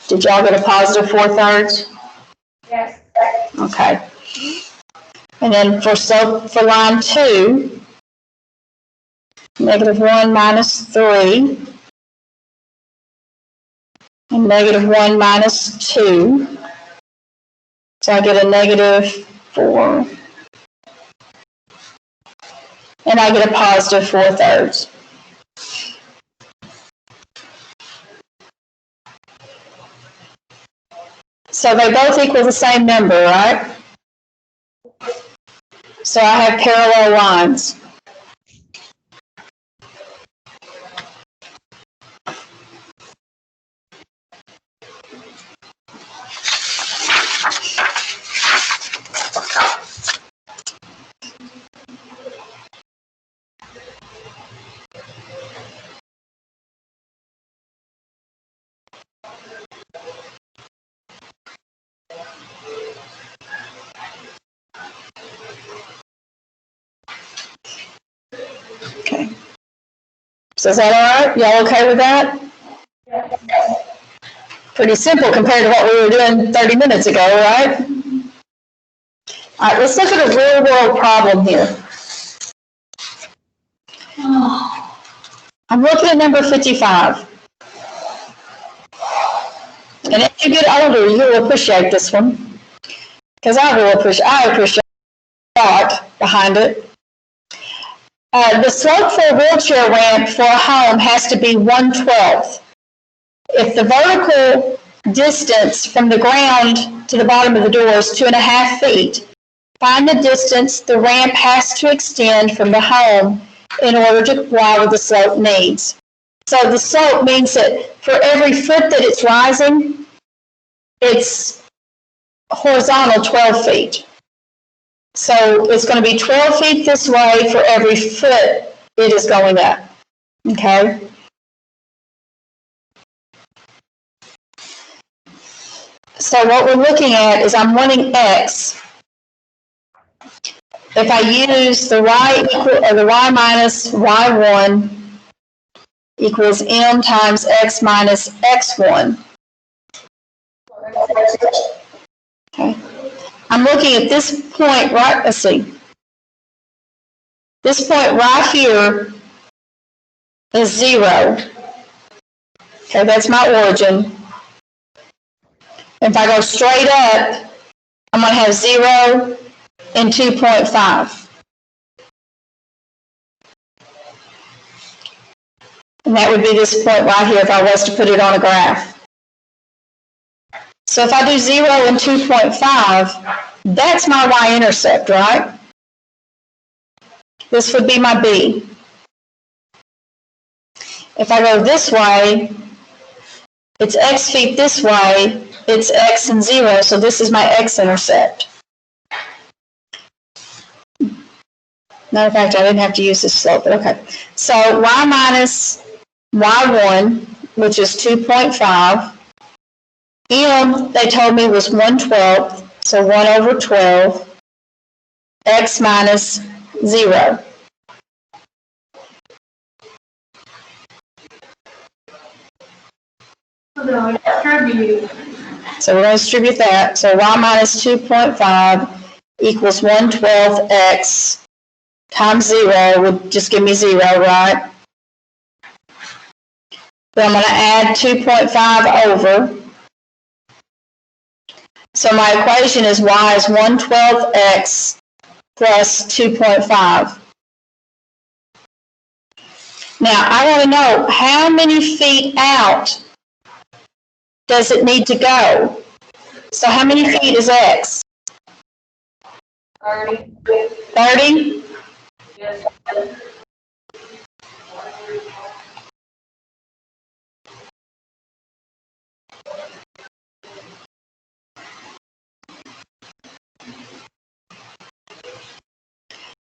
Did y'all get a positive 4/3? Yes. Okay. And then for line 2, -1 minus 3, and -1 minus 2. So I get a -4. And I get a positive 4/3. So they both equal the same number, right? So I have parallel lines. So is that all right? Y'all okay with that? Pretty simple compared to what we were doing 30 minutes ago, right? All right, let's look at a real world problem here. I'm looking at number 55. And as you get older, you will appreciate this one. Because I appreciate the thought behind it. The slope for a wheelchair ramp for a home has to be 1/12. If the vertical distance from the ground to the bottom of the door is 2.5 feet, find the distance the ramp has to extend from the home in order to comply with the slope needs. So the slope means that for every foot that it's rising, it's horizontal 12 feet. So it's going to be 12 feet this way for every foot it is going up. Okay? So what we're looking at is I'm wanting x. If I use the y minus y1 equals m times x minus x1. Okay. I'm looking at this point right, let's see. This point right here is 0. Okay, that's my origin. If I go straight up, I'm going to have 0 and 2.5. And that would be this point right here if I was to put it on a graph. So if I do 0 and 2.5, that's my y-intercept, right? This would be my b. If I go this way, it's x feet this way, it's x and 0, so this is my x-intercept. Matter of fact, I didn't have to use this slope, but okay. So y minus y1, which is 2.5. M, they told me, was 1/12, so 1/12. X minus 0. So we're going to distribute that. So y minus 2.5 equals 1/12 x times 0 would just give me 0, right? Then I'm going to add 2.5 over. So my equation is y is 1/12 x plus 2.5. Now I want to know how many feet out does it need to go? So how many feet is x? 30. 30? Yes.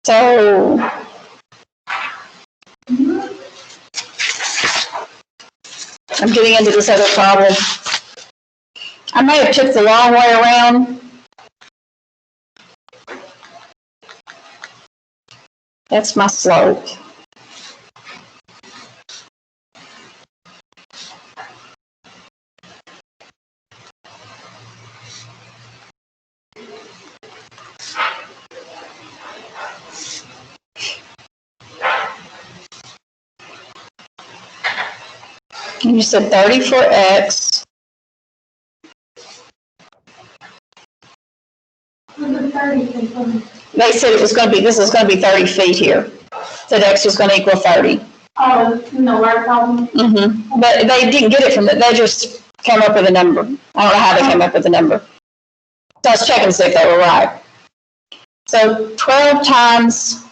So I'm getting into this other problem. I may have took the long way around. That's my slope. And you said 30 for x. They said it was going to be, this is going to be 30 feet here. That x is going to equal 30. Oh, no, our problem. Mm-hmm. But they didn't get it from that. They just came up with a number. I don't know how they came up with the number. So I was checking to see if they were right. So 12 times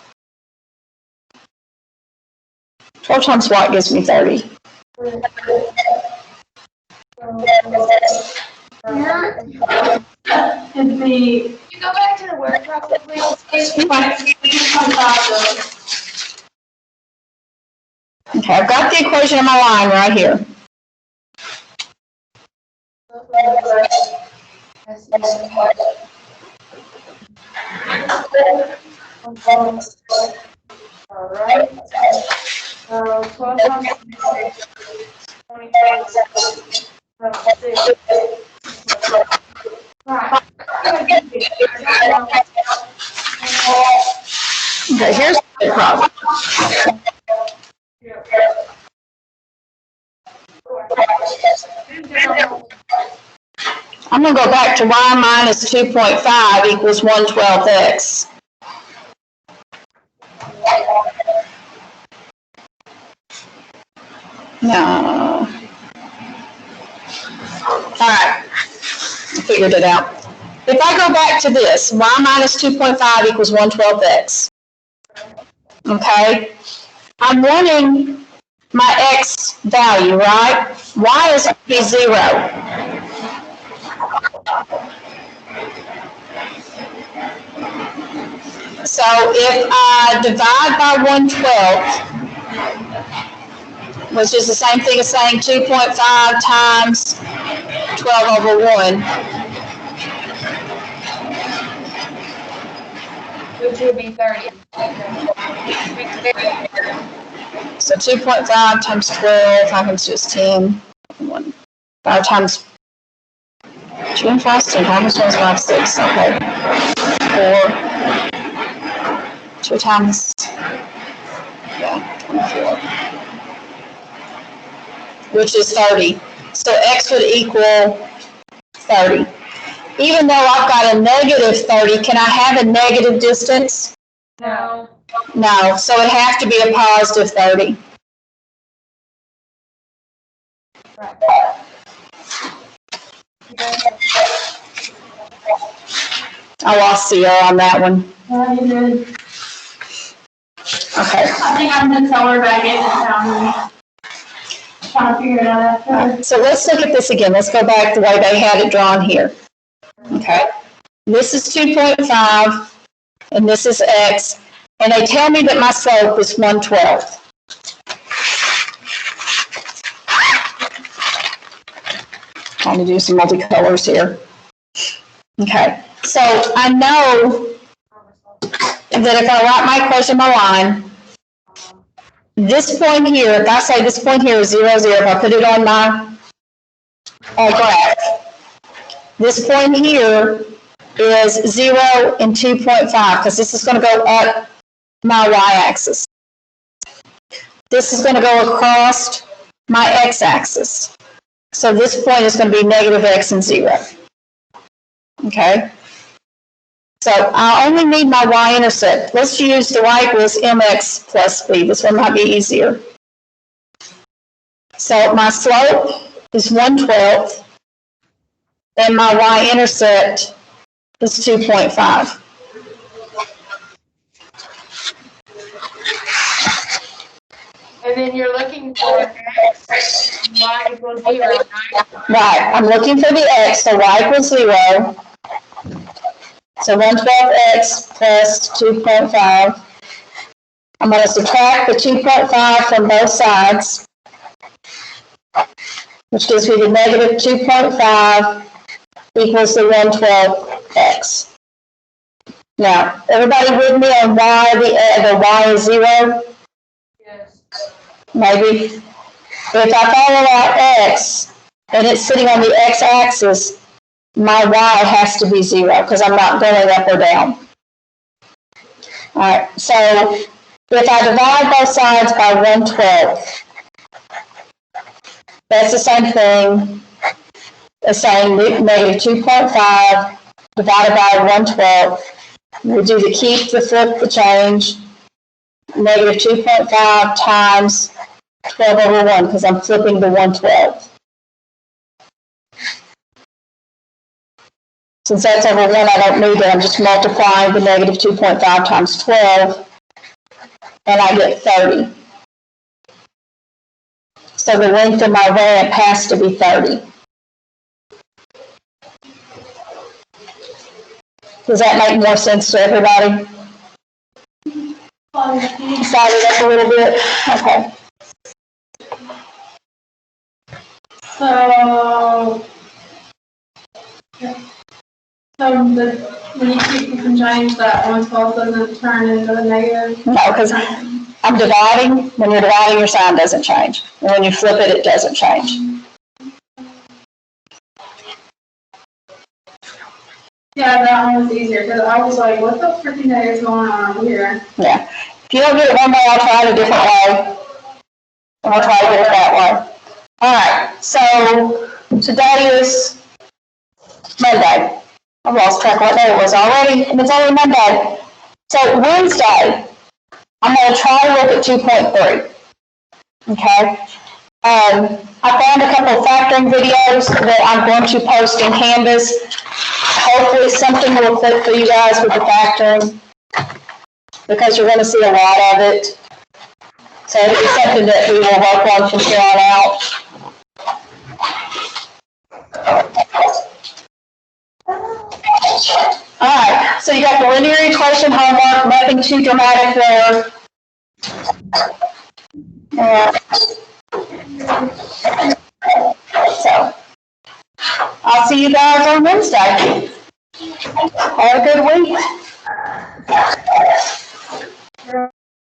what gives me 30? It'd be. You go back to the word problem, please. Okay, I've got the equation on my line right here. All right. So 12 times 24 is 6. Right. I don't know. Okay, here's the problem. I'm gonna go back to y minus 2.5 equals 1/12x. No. All right, I figured it out. If I go back to this, y minus 2.5 equals 1/12x. Okay, I'm wanting my x value, right? Y is going to be 0. So if I divide by 1/12, which is the same thing as saying 2.5 times 12/1, Which would be 30. so 2.5 times 12 times just 10. 5 times 2 and 5 is 10. How much is 5, 6? Okay. 4. 2 times, yeah, 24. Which is 30. So x would equal 30. Even though I've got a negative 30, can I have a negative distance? No. No, so it has to be a positive 30. Right. I lost zero on that one. Yeah, you did. Okay. I think I'm gonna tell her back in and trying to figure it out after. So let's look at this again. Let's go back the way they had it drawn here. Okay. This is 2.5, and this is x, and they tell me that my slope is 1/12. Trying to do some multicolors here. Okay. So I know that if I write my equation on my line, this point here, if I say this point here is 0, 0, if I put it on my graph, this point here is 0 and 2.5, because this is going to go up my y-axis. This is going to go across my x-axis. So this point is going to be negative x and 0. Okay? So I only need my y-intercept. Let's use the y equals mx plus b. This one might be easier. So my slope is 1/12, and my y-intercept is 2.5. And then you're looking for x, y equals 0, right? Right, I'm looking for the x, so y equals 0. So 1/12x plus 2.5. I'm going to subtract the 2.5 from both sides, which gives me the negative 2.5 equals the 1/12x. Now, everybody with me on why the y is 0? Yes. Maybe. If I follow out x, and it's sitting on the x-axis, my y has to be 0, because I'm not going up or down. All right, so if I divide both sides by 1/12, that's the same thing as saying negative 2.5 divided by 1/12. We do the keep, the flip, the change. Negative 2.5 times 12/1, because I'm flipping the 1/12. Since that's over 1, I don't need it. I'm just multiplying the negative 2.5 times 12, and I get 30. So the length of my ramp has to be 30. Does that make more sense to everybody? Slide it up a little bit? Okay. When you can change that 1/12 doesn't turn into a negative. No, because I I'm dividing. When you're dividing, your sign doesn't change. And when you flip it, it doesn't change. Yeah, that one was easier, because I was like, what the freaking heck is going on here? Yeah. If you don't get it one way, I'll try it a different way. And I'll try to get it that way. All right, so today is Monday. I've lost track of what day it was already, and it's only Monday. So Wednesday, I'm going to try to look at 2.3. Okay? I found a couple of factoring videos that I'm going to post in Canvas. Hopefully something will click for you guys with the factoring, because you're going to see a lot of it. So it'll be something that we will work on from here on out. All right, so you got the linear equation homework, nothing too dramatic there. So I'll see you guys on Wednesday. Have a good week.